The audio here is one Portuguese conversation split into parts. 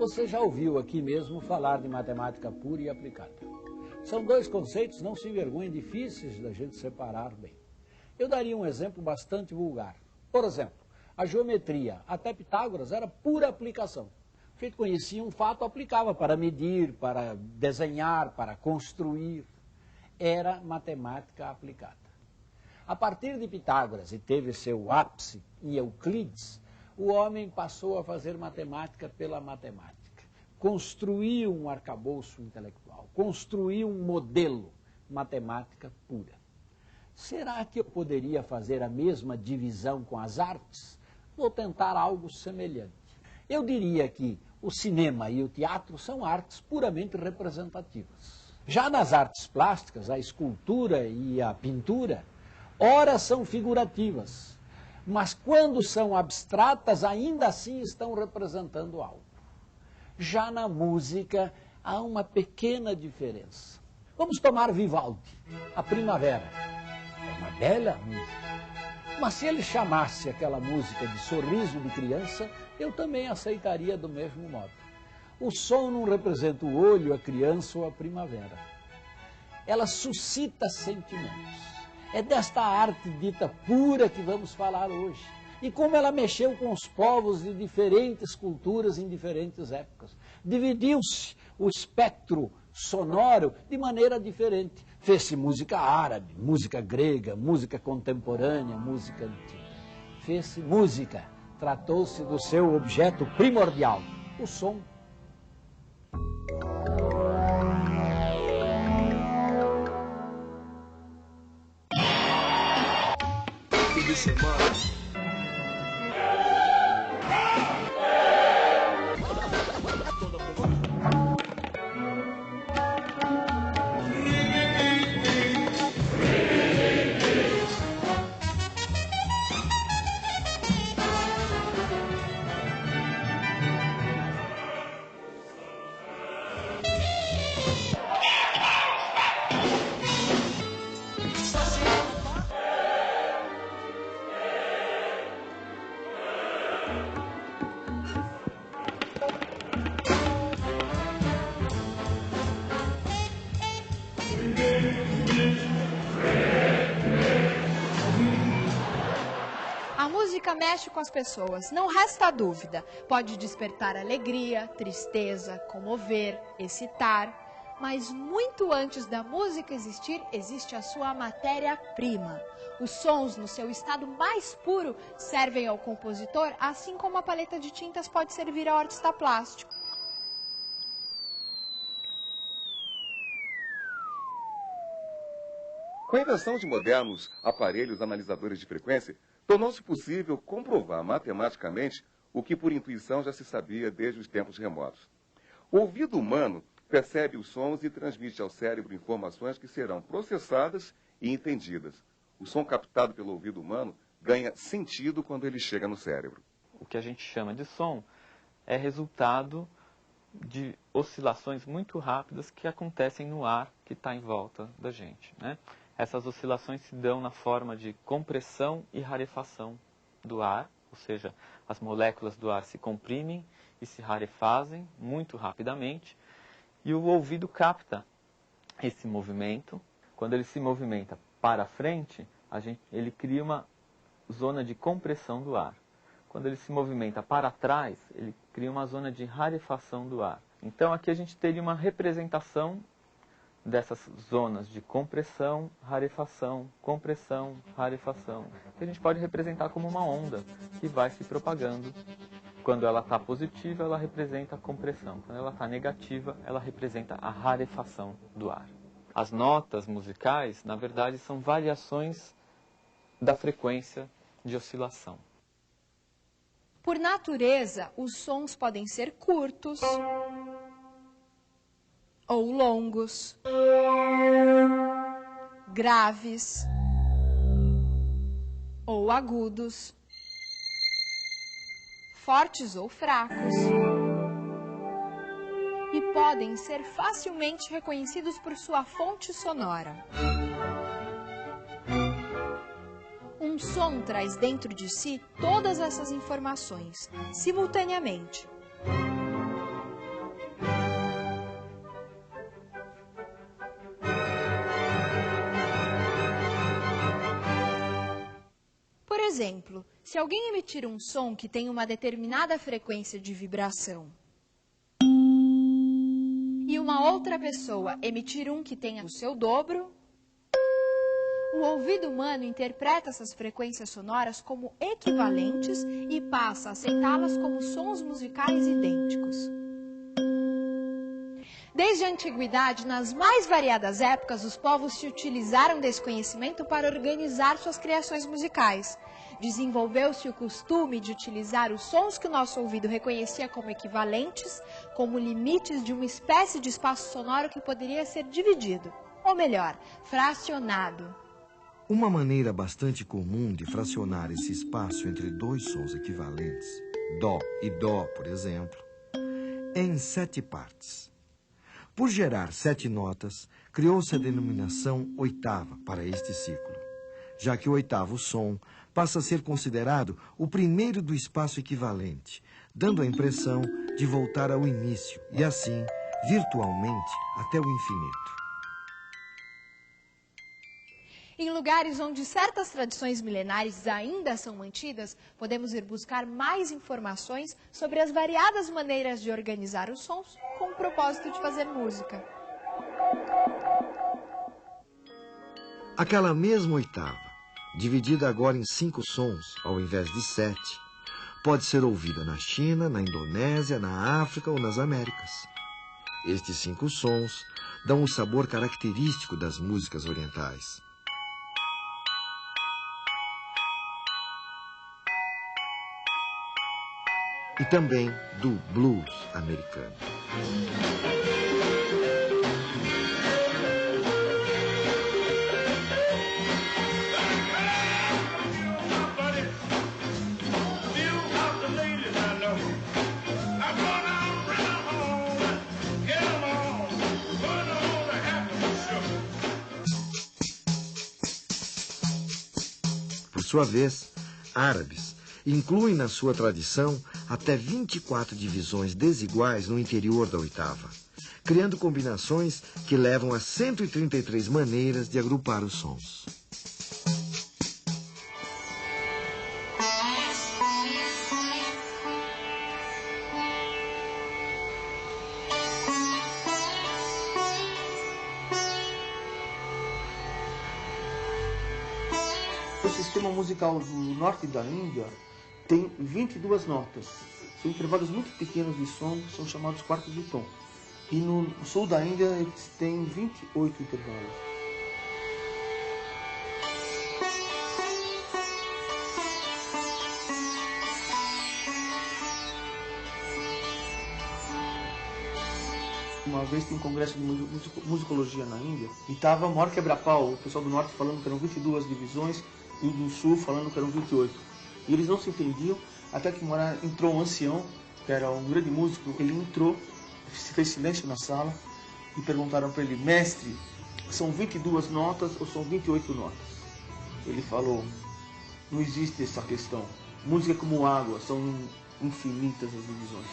Você já ouviu aqui mesmo falar de matemática pura e aplicada. São dois conceitos, não se envergonhem, difíceis da gente separar bem. Eu daria um exemplo bastante vulgar. Por exemplo, a geometria, até Pitágoras, era pura aplicação. O sujeito conhecia um fato, aplicava para medir, para desenhar, para construir. Era matemática aplicada. A partir de Pitágoras, e teve seu ápice em Euclides, o homem passou a fazer matemática pela matemática. Construiu um arcabouço intelectual, construiu um modelo, matemática pura. Será que eu poderia fazer a mesma divisão com as artes? Vou tentar algo semelhante. Eu diria que o cinema e o teatro são artes puramente representativas. Já nas artes plásticas, a escultura e a pintura, ora são figurativas, mas quando são abstratas, ainda assim estão representando algo. Já na música, há uma pequena diferença. Vamos tomar Vivaldi, A Primavera. É uma bela música. Mas se ele chamasse aquela música de Sorriso de Criança, eu também aceitaria do mesmo modo. O som não representa o olho, a criança ou a primavera. Ela suscita sentimentos. É desta arte dita pura que vamos falar hoje. E como ela mexeu com os povos de diferentes culturas em diferentes épocas. Dividiu-se o espectro sonoro de maneira diferente. Fez-se música árabe, música grega, música contemporânea, música antiga. Fez-se música, tratou-se do seu objeto primordial, o som. A música mexe com as pessoas, não resta dúvida. Pode despertar alegria, tristeza, comover, excitar. Mas muito antes da música existir, existe a sua matéria-prima. Os sons, no seu estado mais puro, servem ao compositor, assim como a paleta de tintas pode servir ao artista plástico. Com a invenção de modernos aparelhos analisadores de frequência, tornou-se possível comprovar matematicamente o que por intuição já se sabia desde os tempos remotos. O ouvido humano percebe os sons e transmite ao cérebro informações que serão processadas e entendidas. O som captado pelo ouvido humano ganha sentido quando ele chega no cérebro. O que a gente chama de som é resultado de oscilações muito rápidas que acontecem no ar que está em volta da gente, né? Essas oscilações se dão na forma de compressão e rarefação do ar, ou seja, as moléculas do ar se comprimem e se rarefazem muito rapidamente, e o ouvido capta esse movimento. Quando ele se movimenta para frente, ele cria uma zona de compressão do ar. Quando ele se movimenta para trás, ele cria uma zona de rarefação do ar. Então aqui a gente teria uma representação dessas zonas de compressão, rarefação, que a gente pode representar como uma onda que vai se propagando. Quando ela está positiva, ela representa a compressão. Quando ela está negativa, ela representa a rarefação do ar. As notas musicais, na verdade, são variações da frequência de oscilação. Por natureza, os sons podem ser curtos ou longos, graves ou agudos, fortes ou fracos, e podem ser facilmente reconhecidos por sua fonte sonora. Um som traz dentro de si todas essas informações, simultaneamente. exemplo, se alguém emitir um som que tem uma determinada frequência de vibração e uma outra pessoa emitir um que tenha o seu dobro, o ouvido humano interpreta essas frequências sonoras como equivalentes e passa a aceitá-las como sons musicais idênticos. Desde a antiguidade, nas mais variadas épocas, os povos se utilizaram desse conhecimento para organizar suas criações musicais. Desenvolveu-se o costume de utilizar os sons que o nosso ouvido reconhecia como equivalentes, como limites de uma espécie de espaço sonoro que poderia ser dividido, ou melhor, fracionado. Uma maneira bastante comum de fracionar esse espaço entre dois sons equivalentes, Dó e Dó, por exemplo, é em 7 partes. Por gerar 7 notas, criou-se a denominação oitava para este ciclo, já que o oitavo som passa a ser considerado o primeiro do espaço equivalente, dando a impressão de voltar ao início e, assim, virtualmente, até o infinito. Em lugares onde certas tradições milenares ainda são mantidas, podemos ir buscar mais informações sobre as variadas maneiras de organizar os sons com o propósito de fazer música. Aquela mesma oitava, dividida agora em 5 sons, ao invés de 7, pode ser ouvida na China, na Indonésia, na África ou nas Américas. Estes 5 sons dão o sabor característico das músicas orientais. E também do blues americano. Por sua vez, árabes incluem na sua tradição até 24 divisões desiguais no interior da oitava, criando combinações que levam a 133 maneiras de agrupar os sons. O sistema musical do norte da Índia tem 22 notas. São intervalos muito pequenos de som, que são chamados quartos de tom. E no sul da Índia eles têm 28 intervalos. Uma vez tem um congresso de musicologia na Índia e estava o maior quebra-pau, o pessoal do norte falando que eram 22 divisões e o do sul falando que eram 28. E eles não se entendiam, até que entrou um ancião, que era um grande músico. Ele entrou, se fez silêncio na sala e perguntaram para ele: mestre, são 22 notas ou são 28 notas? Ele falou: não existe essa questão. Música é como água, são infinitas as divisões.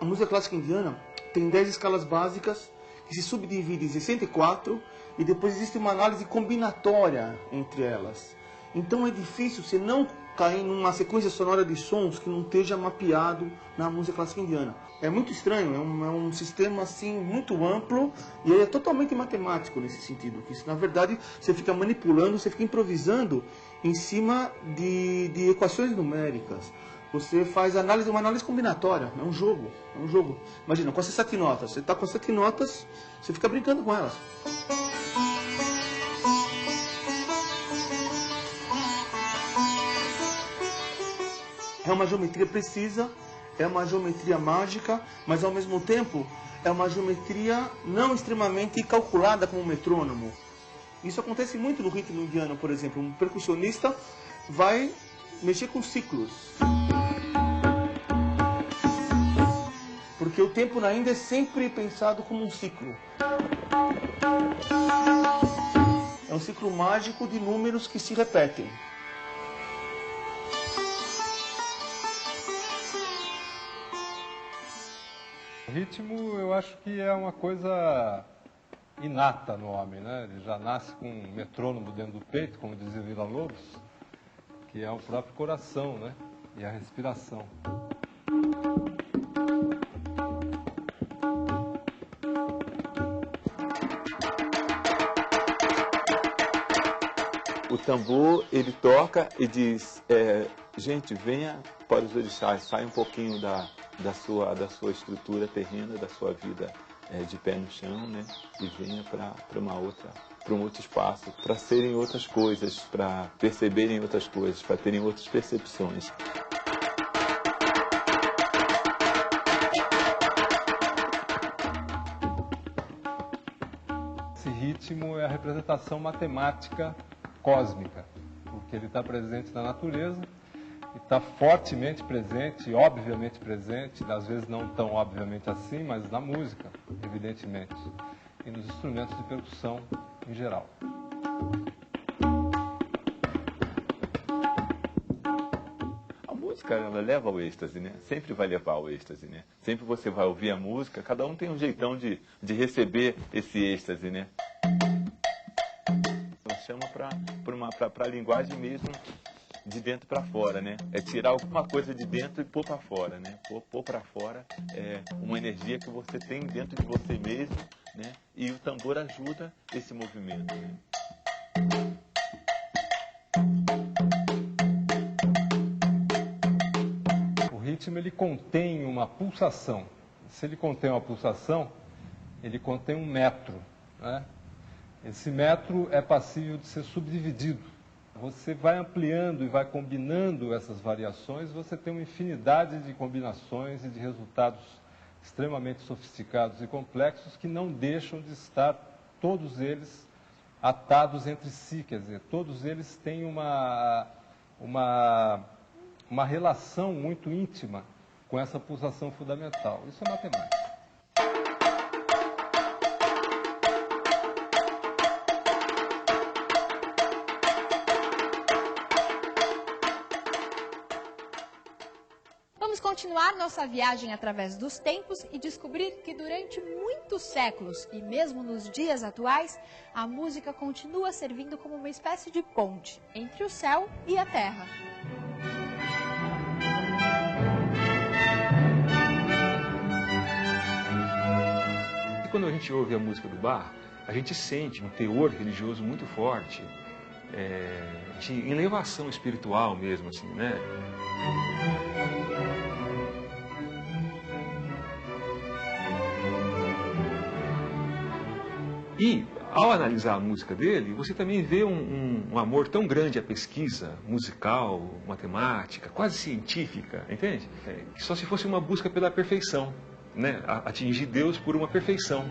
A música clássica indiana tem 10 escalas básicas que se subdividem em 64 e depois existe uma análise combinatória entre elas. Então é difícil você não cair numa sequência sonora de sons que não esteja mapeado na música clássica indiana. É muito estranho, é um sistema assim muito amplo e ele é totalmente matemático nesse sentido. Que na verdade você fica manipulando, você fica improvisando em cima de equações numéricas. Você faz uma análise combinatória, é um jogo. Imagina, com essas 7 notas, você está com 7 notas, você fica brincando com elas. É uma geometria precisa, é uma geometria mágica, mas ao mesmo tempo é uma geometria não extremamente calculada como um metrônomo. Isso acontece muito no ritmo indiano, por exemplo. Um percussionista vai mexer com ciclos. Porque o tempo na Índia é sempre pensado como um ciclo. É um ciclo mágico de números que se repetem. Ritmo, eu acho que é uma coisa inata no homem, né? Ele já nasce com um metrônomo dentro do peito, como dizia Villa-Lobos, que é o próprio coração, né? E a respiração. O tambor, ele toca e diz, gente, venha para os orixás, saia um pouquinho da sua estrutura terrena, da sua vida de pé no chão, né? E venha para um outro espaço, para serem outras coisas, para perceberem outras coisas, para terem outras percepções. Esse ritmo é a representação matemática cósmica, porque ele está presente na natureza, e está fortemente presente, obviamente presente, às vezes não tão obviamente assim, mas na música, evidentemente, e nos instrumentos de percussão em geral. A música, ela leva ao êxtase, né? Sempre vai levar ao êxtase, né? Sempre você vai ouvir a música, cada um tem um jeitão de receber esse êxtase, né? Chama para a linguagem mesmo de dentro para fora, né? É tirar alguma coisa de dentro e pôr para fora, né? Pôr para fora uma energia que você tem dentro de você mesmo, né? E o tambor ajuda esse movimento, né? O ritmo, ele contém uma pulsação. Se ele contém uma pulsação, ele contém um metro, né? Esse metro é passível de ser subdividido. Você vai ampliando e vai combinando essas variações, você tem uma infinidade de combinações e de resultados extremamente sofisticados e complexos que não deixam de estar, todos eles, atados entre si. Quer dizer, todos eles têm uma relação muito íntima com essa pulsação fundamental. Isso é matemática. Vamos continuar nossa viagem através dos tempos e descobrir que durante muitos séculos, e mesmo nos dias atuais, a música continua servindo como uma espécie de ponte entre o céu e a terra. E quando a gente ouve a música do Bach, a gente sente um teor religioso muito forte, de elevação espiritual mesmo, assim, né? E, ao analisar a música dele, você também vê um amor tão grande à pesquisa musical, matemática, quase científica, entende? Que só se fosse uma busca pela perfeição, né? Atingir Deus por uma perfeição.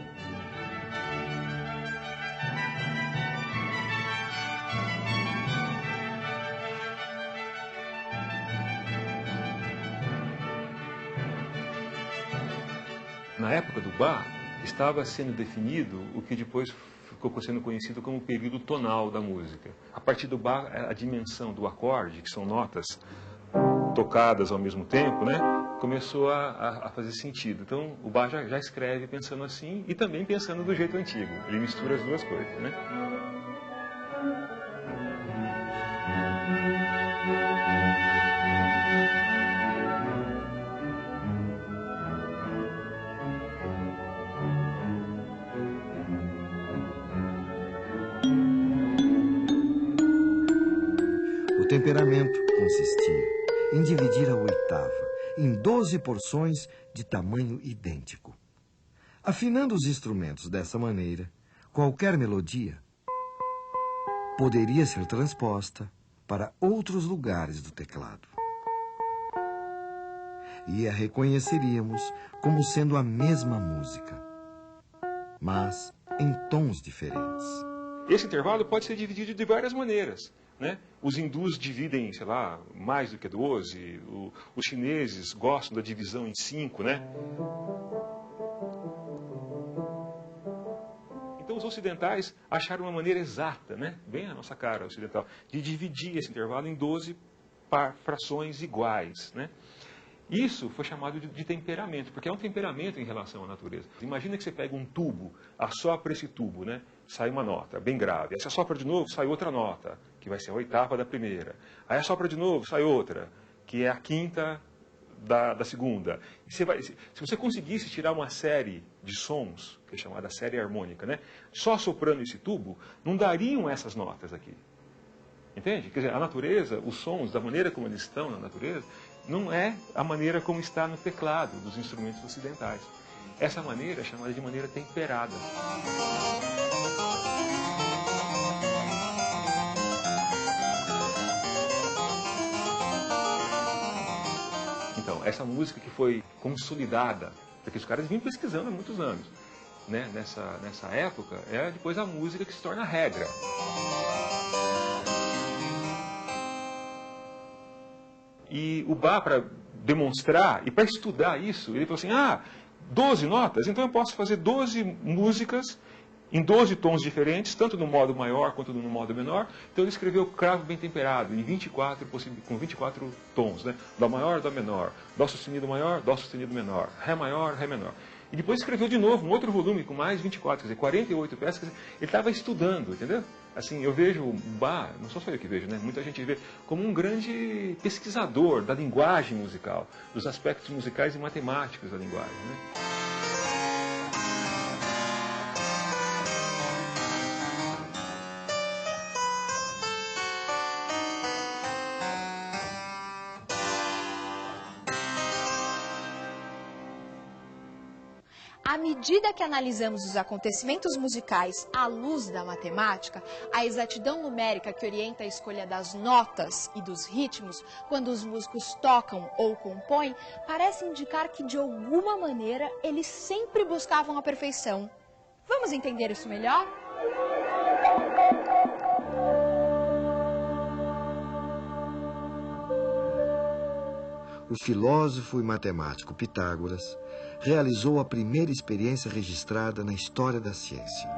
Na época do Bach, estava sendo definido o que depois ficou sendo conhecido como o período tonal da música. A partir do Bach, a dimensão do acorde, que são notas tocadas ao mesmo tempo, né, começou a fazer sentido. Então, o Bach já escreve pensando assim e também pensando do jeito antigo. Ele mistura as duas coisas, né? O temperamento consistia em dividir a oitava em 12 porções de tamanho idêntico. Afinando os instrumentos dessa maneira, qualquer melodia poderia ser transposta para outros lugares do teclado. E a reconheceríamos como sendo a mesma música, mas em tons diferentes. Esse intervalo pode ser dividido de várias maneiras, né? Os hindus dividem, sei lá, mais do que 12, os chineses gostam da divisão em 5, né? Então os ocidentais acharam uma maneira exata, né? Bem a nossa cara ocidental, de dividir esse intervalo em 12 frações iguais, né? Isso foi chamado de temperamento, porque é um temperamento em relação à natureza. Imagina que você pega um tubo, assopra esse tubo, né? Sai uma nota bem grave. Aí você assopra de novo, sai outra nota, que vai ser a oitava da primeira. Aí assopra de novo, sai outra, que é a quinta da segunda. E se você conseguisse tirar uma série de sons, que é chamada série harmônica, né? Só soprando esse tubo, não dariam essas notas aqui. Entende? Quer dizer, a natureza, os sons, da maneira como eles estão na natureza, não é a maneira como está no teclado dos instrumentos ocidentais. Essa maneira é chamada de maneira temperada. Então, essa música que foi consolidada, porque os caras vinham pesquisando há muitos anos, né? Nessa época, é depois a música que se torna regra. E o Bach, para demonstrar e para estudar isso, ele falou assim, 12 notas, então eu posso fazer 12 músicas em 12 tons diferentes, tanto no modo maior quanto no modo menor. Então ele escreveu Cravo Bem Temperado, em 24, com 24 tons, né? Dó maior, Dó menor, Dó sustenido maior, Dó sustenido menor, Ré maior, Ré menor. E depois escreveu de novo um outro volume com mais 24, quer dizer, 48 peças, quer dizer, ele estava estudando, entendeu? Assim, eu vejo o Bach, não só sou eu que vejo, né? Muita gente vê como um grande pesquisador da linguagem musical, dos aspectos musicais e matemáticos da linguagem, né? À medida que analisamos os acontecimentos musicais à luz da matemática, a exatidão numérica que orienta a escolha das notas e dos ritmos quando os músicos tocam ou compõem parece indicar que, de alguma maneira, eles sempre buscavam a perfeição. Vamos entender isso melhor? O filósofo e matemático Pitágoras realizou a primeira experiência registrada na história da ciência.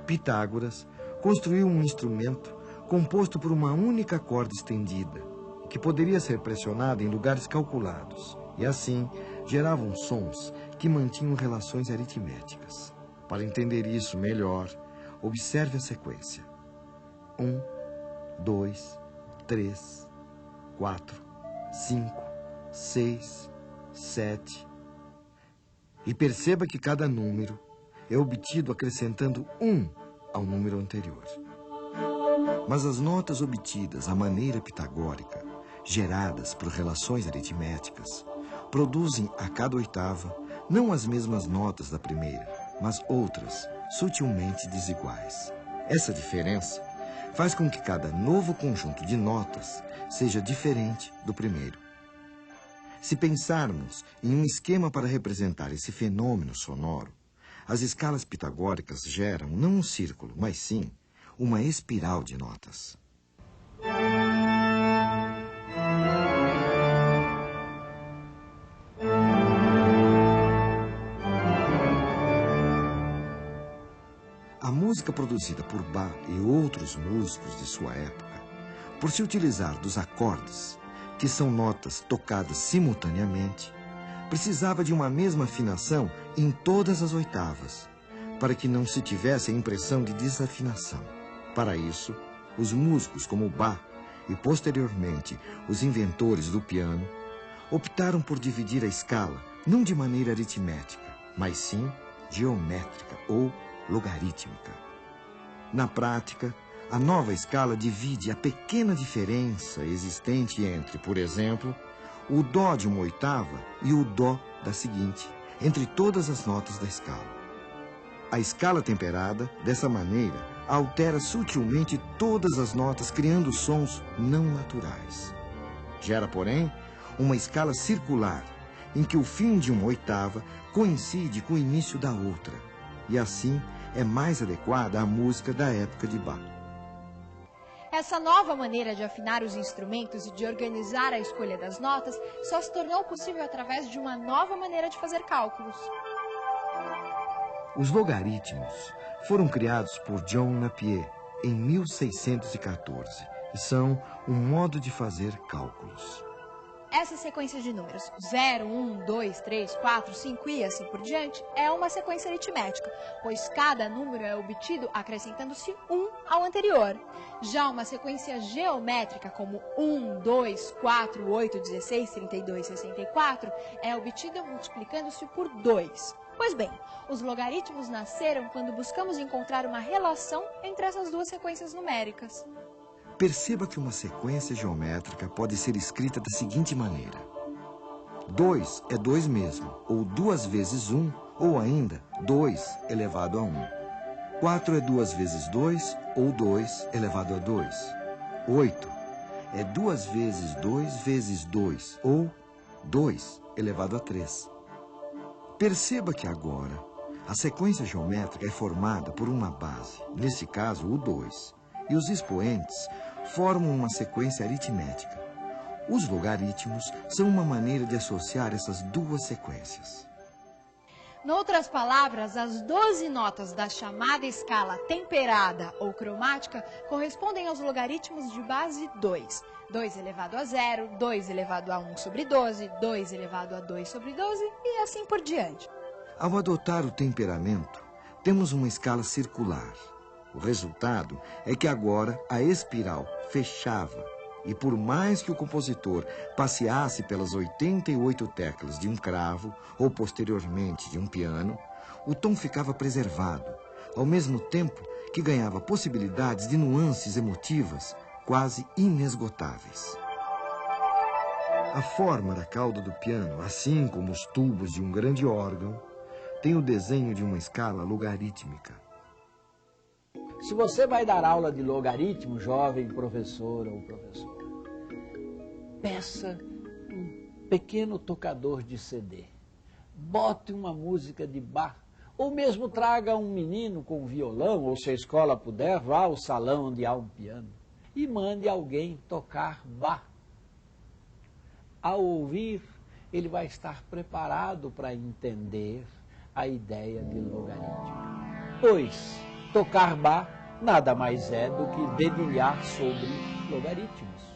Pitágoras construiu um instrumento composto por uma única corda estendida, que poderia ser pressionada em lugares calculados, e assim geravam sons que mantinham relações aritméticas. Para entender isso melhor, observe a sequência. 1, 2, 3, 4, 5, 6, 7. E perceba que cada número é obtido acrescentando 1 ao número anterior. Mas as notas obtidas à maneira pitagórica, geradas por relações aritméticas, produzem a cada oitava não as mesmas notas da primeira, mas outras sutilmente desiguais. Essa diferença faz com que cada novo conjunto de notas seja diferente do primeiro. Se pensarmos em um esquema para representar esse fenômeno sonoro, as escalas pitagóricas geram não um círculo, mas sim uma espiral de notas. A música produzida por Bach e outros músicos de sua época, por se utilizar dos acordes, que são notas tocadas simultaneamente, precisava de uma mesma afinação em todas as oitavas, para que não se tivesse a impressão de desafinação. Para isso, os músicos como Bach e, posteriormente, os inventores do piano, optaram por dividir a escala não de maneira aritmética, mas sim geométrica ou logarítmica. Na prática, a nova escala divide a pequena diferença existente entre, por exemplo, o Dó de uma oitava e o Dó da seguinte, entre todas as notas da escala. A escala temperada, dessa maneira, altera sutilmente todas as notas, criando sons não naturais. Gera, porém, uma escala circular, em que o fim de uma oitava coincide com o início da outra, e assim é mais adequada à música da época de Bach. Essa nova maneira de afinar os instrumentos e de organizar a escolha das notas só se tornou possível através de uma nova maneira de fazer cálculos. Os logaritmos foram criados por John Napier em 1614 e são um modo de fazer cálculos. Essa sequência de números 0, 1, 2, 3, 4, 5 e assim por diante é uma sequência aritmética, pois cada número é obtido acrescentando-se 1 ao anterior. Já uma sequência geométrica como 1, 2, 4, 8, 16, 32, 64 é obtida multiplicando-se por 2. Pois bem, os logaritmos nasceram quando buscamos encontrar uma relação entre essas duas sequências numéricas. Perceba que uma sequência geométrica pode ser escrita da seguinte maneira. 2 é 2 mesmo, ou 2 vezes 1, ou ainda 2 elevado a 1. 4 é 2 vezes 2, ou 2 elevado a 2. 8 é 2 vezes 2 vezes 2, ou 2 elevado a 3. Perceba que agora a sequência geométrica é formada por uma base, nesse caso o 2, e os expoentes formam uma sequência aritmética. Os logaritmos são uma maneira de associar essas duas sequências. Noutras palavras, as 12 notas da chamada escala temperada ou cromática correspondem aos logaritmos de base 2. 2 elevado a 0, 2 elevado a 1 sobre 12, 2 elevado a 2 sobre 12 e assim por diante. Ao adotar o temperamento, temos uma escala circular. O resultado é que agora a espiral fechava e por mais que o compositor passeasse pelas 88 teclas de um cravo ou posteriormente de um piano, o tom ficava preservado, ao mesmo tempo que ganhava possibilidades de nuances emotivas quase inesgotáveis. A forma da cauda do piano, assim como os tubos de um grande órgão, tem o desenho de uma escala logarítmica. Se você vai dar aula de logaritmo, jovem professor ou professora, peça um pequeno tocador de CD, bote uma música de Bach, ou mesmo traga um menino com violão, ou se a escola puder, vá ao salão onde há um piano, e mande alguém tocar Bach. Ao ouvir, ele vai estar preparado para entender a ideia de logaritmo. Pois, tocar Bach nada mais é do que dedilhar sobre logaritmos.